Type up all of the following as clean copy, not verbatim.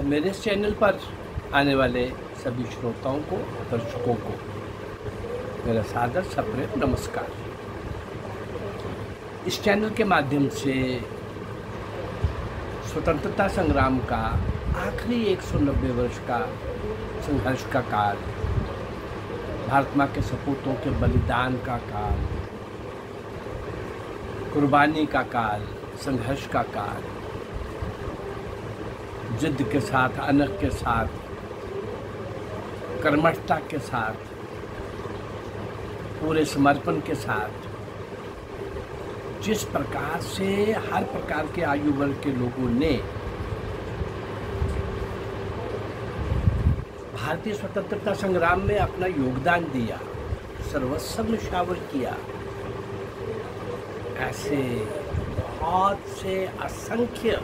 और मेरे इस चैनल पर आने वाले सभी श्रोताओं को, दर्शकों को मेरा सादर सप्रेम नमस्कार। इस चैनल के माध्यम से स्वतंत्रता संग्राम का आखिरी 190 वर्ष का संघर्ष का काल, भारत माँ के सपूतों के बलिदान का काल, कुर्बानी का काल, संघर्ष का काल, जिद के साथ, अनख के साथ, कर्मठता के साथ, पूरे समर्पण के साथ, जिस प्रकार से हर प्रकार के आयु वर्ग के लोगों ने भारतीय स्वतंत्रता संग्राम में अपना योगदान दिया, सर्वस्व न्यौछावर किया, ऐसे बहुत से असंख्य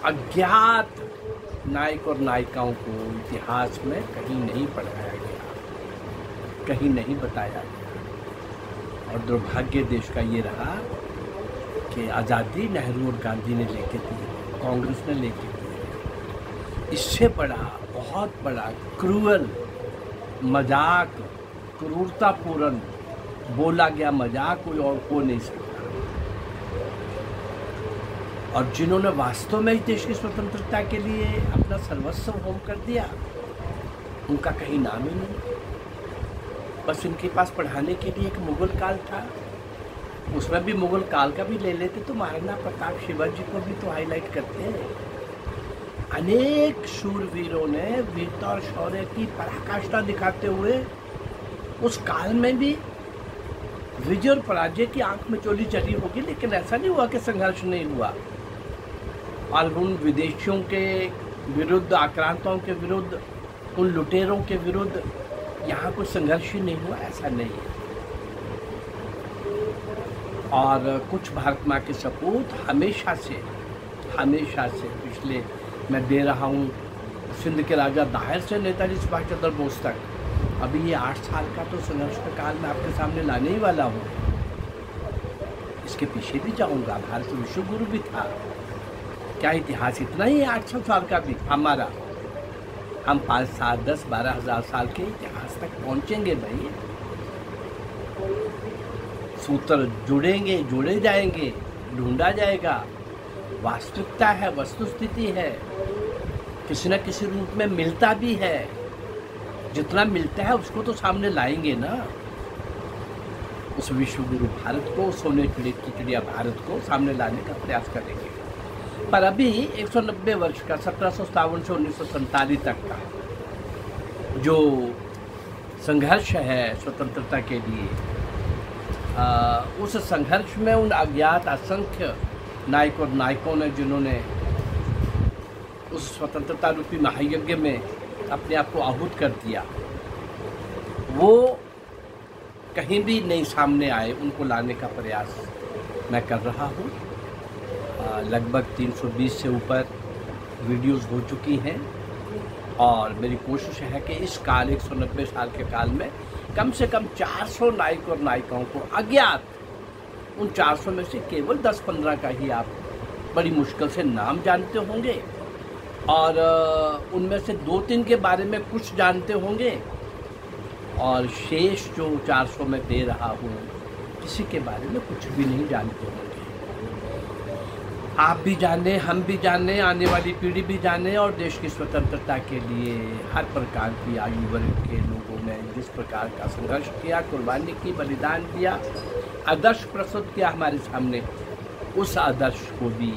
अज्ञात नायक और नायिकाओं को इतिहास में कहीं नहीं पढ़ाया गया, कहीं नहीं बताया गया। और दुर्भाग्य देश का ये रहा कि आज़ादी नेहरू और गांधी ने लेके दी, कांग्रेस ने लेके दी। इससे बड़ा, बहुत बड़ा क्रूअल मजाक, क्रूरतापूर्ण बोला गया मजाक कोई और को नहीं सकता। और जिन्होंने वास्तव में इस देश की स्वतंत्रता के लिए अपना सर्वस्व होम कर दिया, उनका कहीं नाम ही नहीं। बस इनके पास पढ़ाने के लिए एक मुगल काल था, उसमें भी मुगल काल का भी ले लेते तो महाराणा प्रताप शिवाजी को भी तो हाईलाइट करते हैं। अनेक शूरवीरों ने वीरता और शौर्य की पराकाष्ठा दिखाते हुए उस काल में भी विजय और पराजय की आंख में चोली चली होगी, लेकिन ऐसा नहीं हुआ कि संघर्ष नहीं हुआ। और उन विदेशियों के विरुद्ध, आक्रांताओं के विरुद्ध, उन लुटेरों के विरुद्ध यहाँ कोई संघर्ष ही नहीं हुआ, ऐसा नहीं है। और कुछ भारत माँ के सपूत हमेशा से पिछले, मैं दे रहा हूँ सिंध के राजा दाहिर से नेताजी सुभाष चंद्र बोस तक, अभी ये 8 साल का तो संघर्ष का काल मैं आपके सामने लाने ही वाला हूँ। इसके पीछे भी जाऊँगा, भारत विश्व गुरु भी था। क्या इतिहास इतना ही 800 साल का भी हमारा? हम 5, 7, 10, 12 हज़ार साल के इतिहास तक पहुँचेंगे भाई। सूत्र जुड़े जाएंगे, ढूंढा जाएगा। वास्तविकता है, वस्तुस्थिति है, किसी न किसी रूप में मिलता भी है। जितना मिलता है उसको तो सामने लाएंगे ना। उस विश्वगुरु भारत को, सोने की चिड़िया भारत को सामने लाने का प्रयास करेंगे। पर अभी 190 वर्ष का, 1757 से 1947 तक का जो संघर्ष है स्वतंत्रता के लिए, उस संघर्ष में उन अज्ञात असंख्य नायक और नायकों ने, जिन्होंने उस स्वतंत्रता रूपी महायज्ञ में अपने आप को आहूत कर दिया, वो कहीं भी नहीं सामने आए। उनको लाने का प्रयास मैं कर रहा हूँ। लगभग 320 से ऊपर वीडियोस हो चुकी हैं और मेरी कोशिश है कि इस काल, 190 साल के काल में कम से कम 400 नायक और नायिकाओं को, अज्ञात, उन 400 में से केवल 10-15 का ही आप बड़ी मुश्किल से नाम जानते होंगे, और उनमें से 2-3 के बारे में कुछ जानते होंगे, और शेष जो 400 में दे रहा हूँ किसी के बारे में कुछ भी नहीं जानते होंगे। आप भी जाने, हम भी जाने, आने वाली पीढ़ी भी जाने, और देश की स्वतंत्रता के लिए हर प्रकार की आयु वर्ग के लोगों ने जिस प्रकार का संघर्ष किया, कुर्बानी की, बलिदान दिया, आदर्श प्रस्तुत किया हमारे सामने, उस आदर्श को भी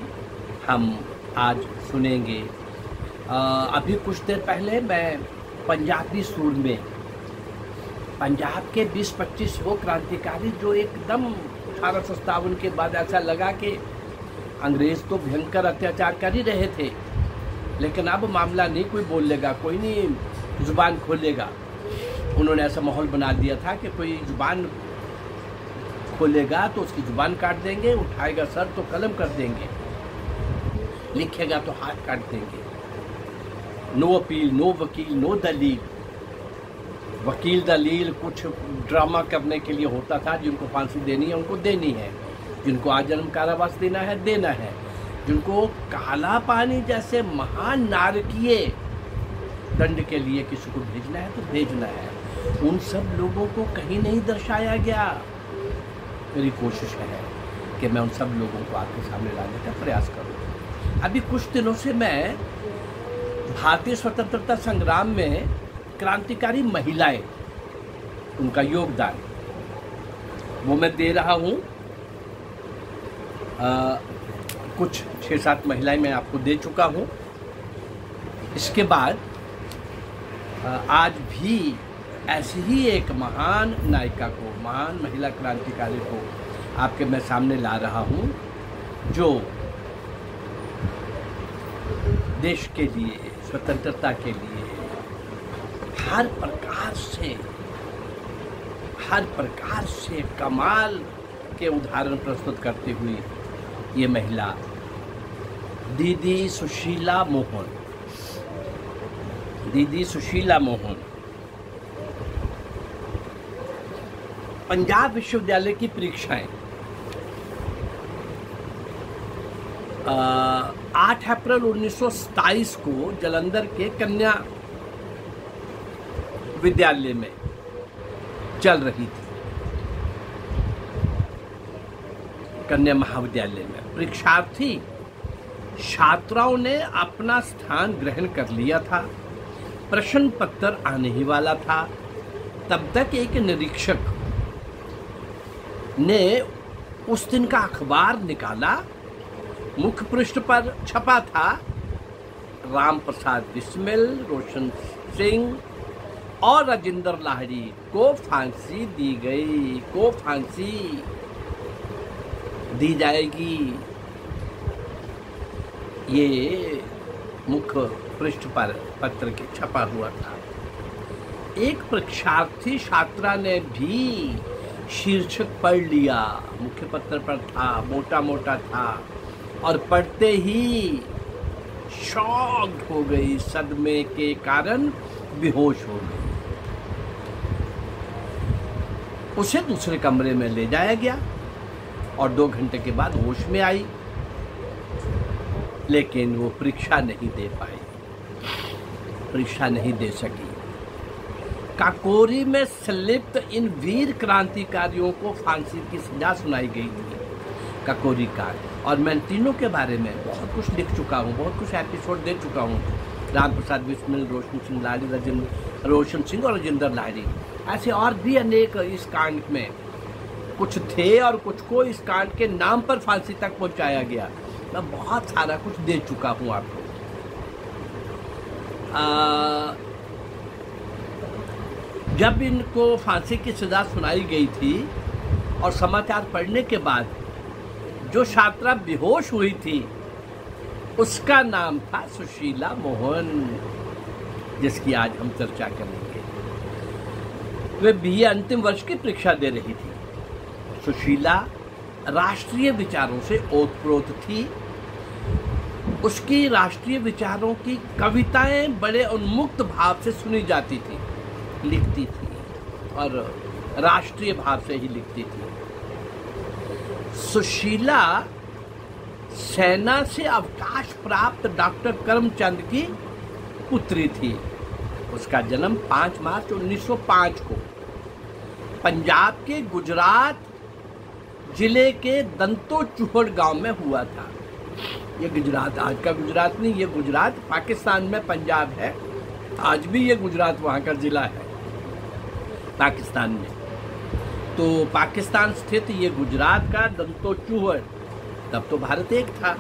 हम आज सुनेंगे। अभी कुछ देर पहले मैं पंजाबी सूर में पंजाब के 20-25 वो क्रांतिकारी जो एकदम 1857 के बाद ऐसा लगा कि अंग्रेज़ तो भयंकर अत्याचार कर ही रहे थे, लेकिन अब मामला नहीं, कोई बोल लेगा, कोई नहीं जुबान खोलेगा। उन्होंने ऐसा माहौल बना दिया था कि कोई जुबान खोलेगा तो उसकी जुबान काट देंगे, उठाएगा सर तो कलम कर देंगे, लिखेगा तो हाथ काट देंगे। नो अपील, नो वकील, नो दलील। वकील दलील कुछ ड्रामा करने के लिए होता था, जिनको फांसी देनी है उनको देनी है, जिनको आजीवन कारावास देना है जिनको काला पानी जैसे महान नारकीय दंड के लिए किसी को भेजना है तो भेजना है, उन सब लोगों को कहीं नहीं दर्शाया गया। मेरी कोशिश है कि मैं उन सब लोगों को आपके सामने लाने का प्रयास करूं। अभी कुछ दिनों से मैं भारतीय स्वतंत्रता संग्राम में क्रांतिकारी महिलाएं, उनका योगदान वो मैं दे रहा हूं। कुछ 6-7 महिलाएं मैं आपको दे चुका हूं। इसके बाद आज भी ऐसी ही एक महान नायिका को, महान महिला क्रांतिकारी को आपके मैं सामने ला रहा हूं, जो देश के लिए, स्वतंत्रता के लिए हर प्रकार से कमाल के उदाहरण प्रस्तुत करती हुई ये महिला दीदी सुशीला मोहन। दीदी सुशीला मोहन पंजाब विश्वविद्यालय की परीक्षाएं 8 अप्रैल 1927 को जालंधर के कन्या विद्यालय में चल रही थी, कन्या महाविद्यालय में। परीक्षार्थी छात्राओं ने अपना स्थान ग्रहण कर लिया था, प्रश्न पत्र आने ही वाला था। तब तक एक निरीक्षक ने उस दिन का अखबार निकाला। मुख्य पृष्ठ पर छपा था राम प्रसाद बिस्मिल, रोशन सिंह और राजेंद्र लाहिड़ी को फांसी दी गई, को फांसी दी जाएगी। ये मुख्य पृष्ठ पर पत्र के छपा हुआ था। एक परीक्षार्थी छात्रा ने भी शीर्षक पढ़ लिया, मुख्य पत्र पर था, मोटा मोटा था, और पढ़ते ही शॉक्ड हो गई, सदमे के कारण बेहोश हो गई। उसे दूसरे कमरे में ले जाया गया और 2 घंटे के बाद होश में आई, लेकिन वो परीक्षा नहीं दे पाई, परीक्षा नहीं दे सकी। काकोरी में संलिप्त इन वीर क्रांतिकारियों को फांसी की सजा सुनाई गई थी, काकोरी कांड। और मैं तीनों के बारे में बहुत कुछ लिख चुका हूँ, बहुत कुछ एपिसोड दे चुका हूँ। राम प्रसाद बिस्मिल, रोशन सिंह लाहिड़ी, रोशन सिंह और राजेंद्र लाहिड़ी, ऐसे और भी अनेक इस कांड में कुछ थे और कुछ को इस कांड के नाम पर फांसी तक पहुंचाया गया। मैं बहुत सारा कुछ दे चुका हूं आपको। जब इनको फांसी की सजा सुनाई गई थी और समाचार पढ़ने के बाद जो छात्रा बेहोश हुई थी उसका नाम था सुशीला मोहन, जिसकी आज हम चर्चा करेंगे। वे बीए अंतिम वर्ष की परीक्षा दे रही थी। सुशीला राष्ट्रीय विचारों से ओतप्रोत थी। उसकी राष्ट्रीय विचारों की कविताएं बड़े उन्मुक्त भाव से सुनी जाती थी, लिखती थी और राष्ट्रीय भाव से ही लिखती थी। सुशीला सेना से अवकाश प्राप्त डॉक्टर करमचंद की पुत्री थी। उसका जन्म 5 मार्च 1905 को पंजाब के गुजरात जिले के दंतो चूहड़ गांव में हुआ था। ये गुजरात आज का गुजरात नहीं, ये गुजरात पाकिस्तान में पंजाब है। आज भी ये गुजरात वहाँ का जिला है पाकिस्तान में। तो पाकिस्तान स्थित ये गुजरात का दंतो चूहड़, तब तो भारत एक था,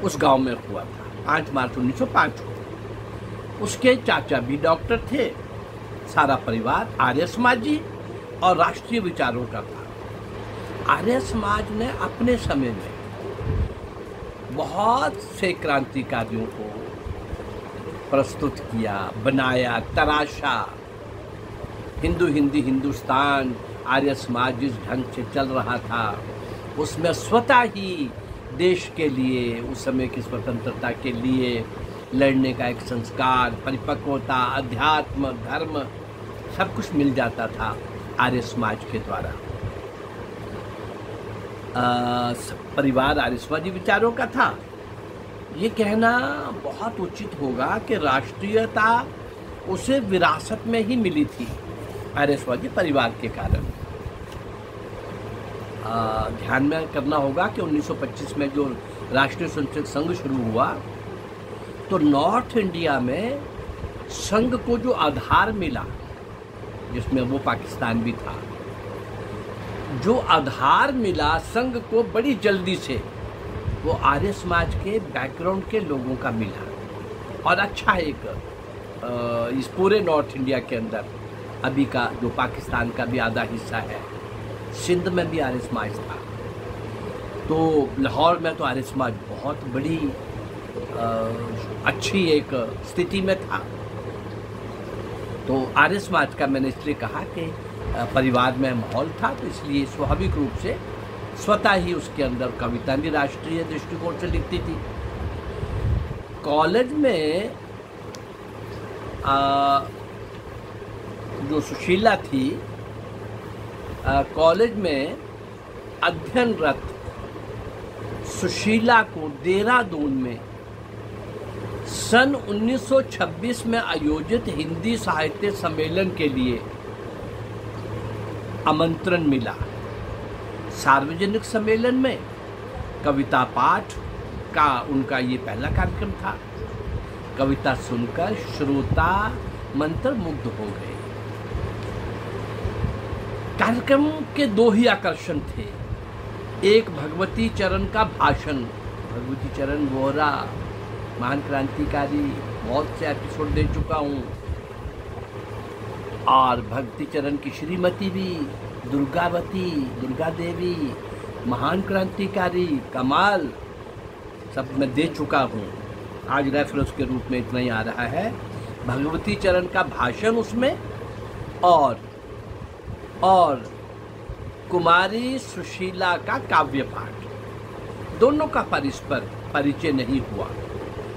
उस गांव में हुआ था 5 मार्च 1905 को। उसके चाचा भी डॉक्टर थे। सारा परिवार आर्य समाजी और राष्ट्रीय विचारों का था। आर्य समाज ने अपने समय में बहुत से क्रांतिकारियों को प्रस्तुत किया, बनाया, तराशा। हिंदुस्तान आर्य समाज जिस ढंग से चल रहा था उसमें स्वतः ही देश के लिए, उस समय की स्वतंत्रता के लिए लड़ने का एक संस्कार, परिपक्वता, अध्यात्म, धर्म सब कुछ मिल जाता था आर्य समाज के द्वारा। परिवार आर्यसमाजी विचारों का था। ये कहना बहुत उचित होगा कि राष्ट्रीयता उसे विरासत में ही मिली थी आर्यसमाजी परिवार के कारण। ध्यान में करना होगा कि 1925 में जो राष्ट्रीय स्वयंसेवक संघ शुरू हुआ तो नॉर्थ इंडिया में संघ को जो आधार मिला, जिसमें वो पाकिस्तान भी था, जो आधार मिला संघ को बड़ी जल्दी से वो आर्य समाज के बैकग्राउंड के लोगों का मिला। और अच्छा एक इस पूरे नॉर्थ इंडिया के अंदर अभी का जो पाकिस्तान का भी आधा हिस्सा है, सिंध में भी आर्य समाज था। तो लाहौर में तो आर्य समाज बहुत बड़ी अच्छी एक स्थिति में था। तो आर्य समाज का मैंने इसलिए कहा कि परिवार में माहौल था, तो इसलिए स्वाभाविक रूप से स्वतः ही उसके अंदर कविता भी राष्ट्रीय दृष्टिकोण से लिखती थी। कॉलेज में जो सुशीला थी, कॉलेज में अध्ययनरत सुशीला को देहरादून में सन 1926 में आयोजित हिंदी साहित्य सम्मेलन के लिए आमंत्रण मिला। सार्वजनिक सम्मेलन में कविता पाठ का उनका ये पहला कार्यक्रम था। कविता सुनकर श्रोता मंत्रमुग्ध हो गए। कार्यक्रम के दो ही आकर्षण थे। एक भगवती चरण का भाषण। भगवती चरण वोहरा महान क्रांतिकारी, बहुत से एपिसोड दे चुका हूँ। और भक्ति चरण की श्रीमती भी, दुर्गावती, दुर्गा देवी, महान क्रांतिकारी, कमाल, सब मैं दे चुका हूँ। आज रेफरेंस के रूप में इतना ही आ रहा है। भगवती चरण का भाषण उसमें और कुमारी सुशीला का काव्य पाठ, दोनों का परस्पर परिचय नहीं हुआ।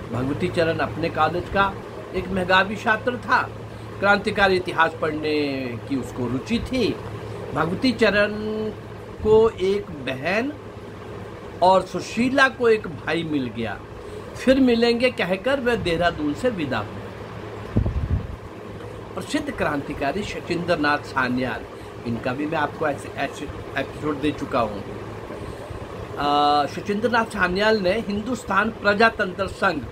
भगवती चरण अपने कॉलेज का एक मेधावी छात्र था। क्रांतिकारी इतिहास पढ़ने की उसको रुचि थी। भगवती चरण को एक बहन और सुशीला को एक भाई मिल गया। फिर मिलेंगे कहकर वह देहरादून से विदा हुए। प्रसिद्ध क्रांतिकारी शचीन्द्र नाथ सान्याल, इनका भी मैं आपको ऐसे एपिसोड दे चुका हूँ। शचीन्द्र नाथ सान्याल ने हिंदुस्तान प्रजातंत्र संघ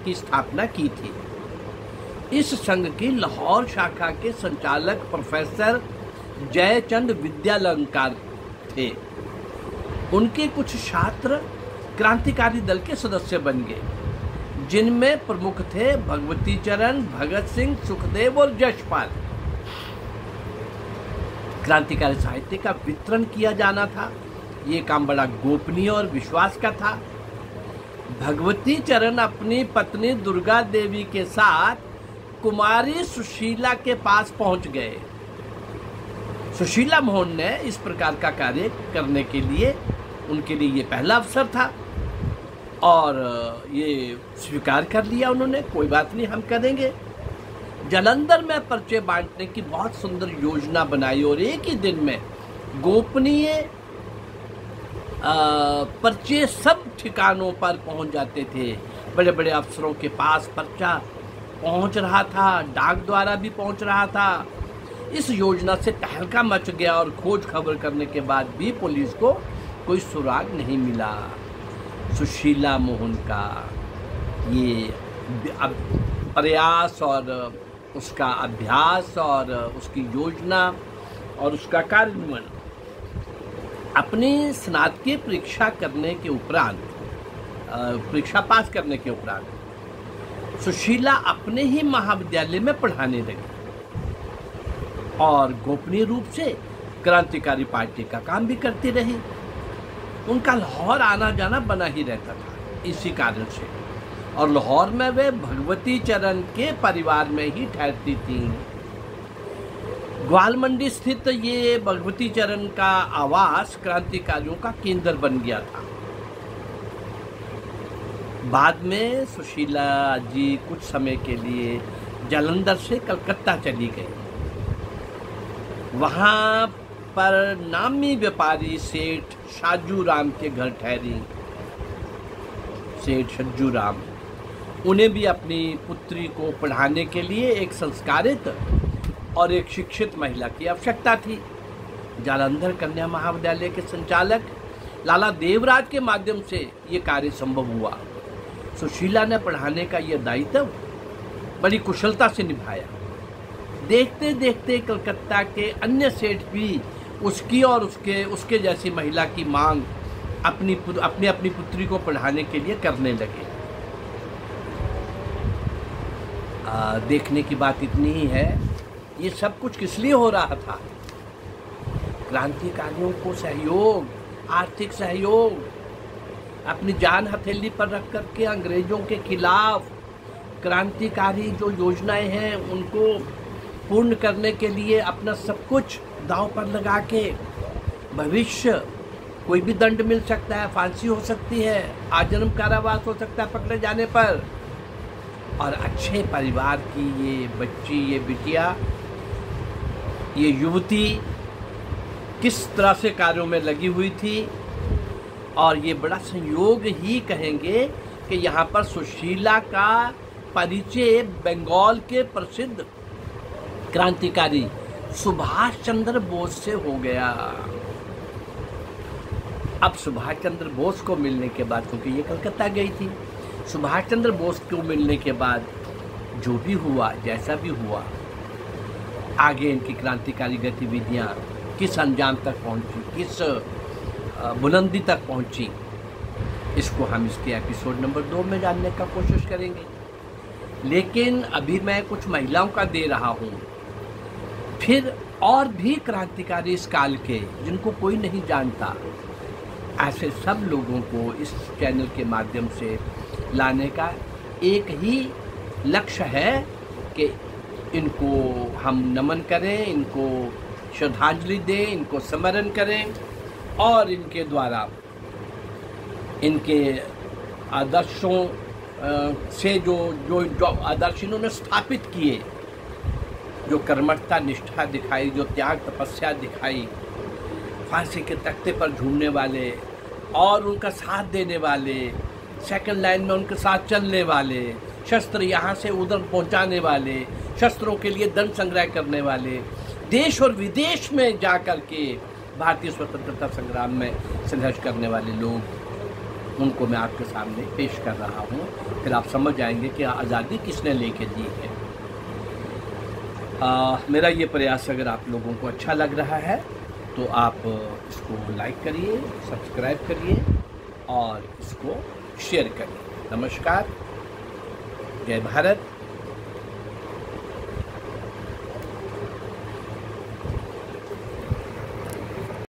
की स्थापना की थी। इस संघ की लाहौर शाखा के संचालक प्रोफेसर जयचंद विद्यालंकार थे। उनके कुछ छात्र क्रांतिकारी दल के सदस्य बन गए, जिनमें प्रमुख थे भगवती चरण, भगत सिंह, सुखदेव और यशपाल। क्रांतिकारी साहित्य का वितरण किया जाना था। ये काम बड़ा गोपनीय और विश्वास का था। भगवती चरण अपनी पत्नी दुर्गा देवी के साथ कुमारी सुशीला के पास पहुंच गए। सुशीला मोहन ने इस प्रकार का कार्य करने के लिए उनके लिए ये पहला अवसर था और ये स्वीकार कर लिया उन्होंने। कोई बात नहीं, हम करेंगे। जालंधर में पर्चे बांटने की बहुत सुंदर योजना बनाई और एक ही दिन में गोपनीय पर्चे सब ठिकानों पर पहुंच जाते थे। बड़े बड़े अफसरों के पास पर्चा पहुंच रहा था, डाक द्वारा भी पहुंच रहा था। इस योजना से तहलका मच गया और खोज खबर करने के बाद भी पुलिस को कोई सुराग नहीं मिला। सुशीला मोहन का ये प्रयास और उसका अभ्यास और उसकी योजना और उसका कार्यान्वयन अपनी स्नातकीय परीक्षा करने के उपरांत, परीक्षा पास करने के उपरांत सुशीला अपने ही महाविद्यालय में पढ़ाने लगी और गोपनीय रूप से क्रांतिकारी पार्टी का काम भी करती रही। उनका लाहौर आना जाना बना ही रहता था इसी कारण से, और लाहौर में वे भगवती चरण के परिवार में ही ठहरती थीं। ग्वाल मंडी स्थित ये भगवती चरण का आवास क्रांतिकारियों का केंद्र बन गया था। बाद में सुशीला जी कुछ समय के लिए जालंधर से कलकत्ता चली गई। वहाँ पर नामी व्यापारी सेठ साजू राम के घर ठहरी। सेठ सज्जू राम, उन्हें भी अपनी पुत्री को पढ़ाने के लिए एक संस्कारित और एक शिक्षित महिला की आवश्यकता थी। जालंधर कन्या महाविद्यालय के संचालक लाला देवराज के माध्यम से ये कार्य संभव हुआ। सुशीला ने पढ़ाने का यह दायित्व बड़ी कुशलता से निभाया। देखते देखते कलकत्ता के अन्य सेठ भी उसकी और उसके जैसी महिला की मांग अपनी पुत्री को पढ़ाने के लिए करने लगे। देखने की बात इतनी ही है, ये सब कुछ किस लिए हो रहा था? क्रांतिकारियों को सहयोग, आर्थिक सहयोग, अपनी जान हथेली पर रख करके अंग्रेजों के खिलाफ क्रांतिकारी जो योजनाएं हैं उनको पूर्ण करने के लिए अपना सब कुछ दांव पर लगा के, भविष्य कोई भी दंड मिल सकता है, फांसी हो सकती है, आजीवन कारावास हो सकता है पकड़े जाने पर, और अच्छे परिवार की ये बच्ची, ये बिटिया, ये युवती किस तरह से कार्यों में लगी हुई थी। और ये बड़ा संयोग ही कहेंगे कि यहाँ पर सुशीला का परिचय बंगाल के प्रसिद्ध क्रांतिकारी सुभाष चंद्र बोस से हो गया। अब सुभाष चंद्र बोस को मिलने के बाद, क्योंकि ये कलकत्ता गई थी, सुभाष चंद्र बोस को मिलने के बाद जो भी हुआ, जैसा भी हुआ, आगे इनकी क्रांतिकारी गतिविधियां किस अंजाम तक पहुंची, किस बुलंदी तक पहुंची, इसको हम इसके एपिसोड नंबर 2 में जानने का कोशिश करेंगे। लेकिन अभी मैं कुछ महिलाओं का दे रहा हूँ, फिर और भी क्रांतिकारी इस काल के जिनको कोई नहीं जानता, ऐसे सब लोगों को इस चैनल के माध्यम से लाने का एक ही लक्ष्य है कि इनको हम नमन करें, इनको श्रद्धांजलि दें, इनको स्मरण करें और इनके द्वारा इनके आदर्शों से जो आदर्श इन्होंने स्थापित किए, जो कर्मठता, निष्ठा दिखाई, जो त्याग तपस्या दिखाई, फांसी के तख्ते पर झूमने वाले और उनका साथ देने वाले, सेकंड लाइन में उनके साथ चलने वाले, शस्त्र यहाँ से उधर पहुँचाने वाले, शस्त्रों के लिए धन संग्रह करने वाले, देश और विदेश में जा कर के भारतीय स्वतंत्रता संग्राम में संघर्ष करने वाले लोग, उनको मैं आपके सामने पेश कर रहा हूँ। फिर आप समझ जाएंगे कि आज़ादी किसने लेके दी है। मेरा ये प्रयास अगर आप लोगों को अच्छा लग रहा है तो आप इसको लाइक करिए, सब्सक्राइब करिए और इसको शेयर करिए। नमस्कार, जय भारत।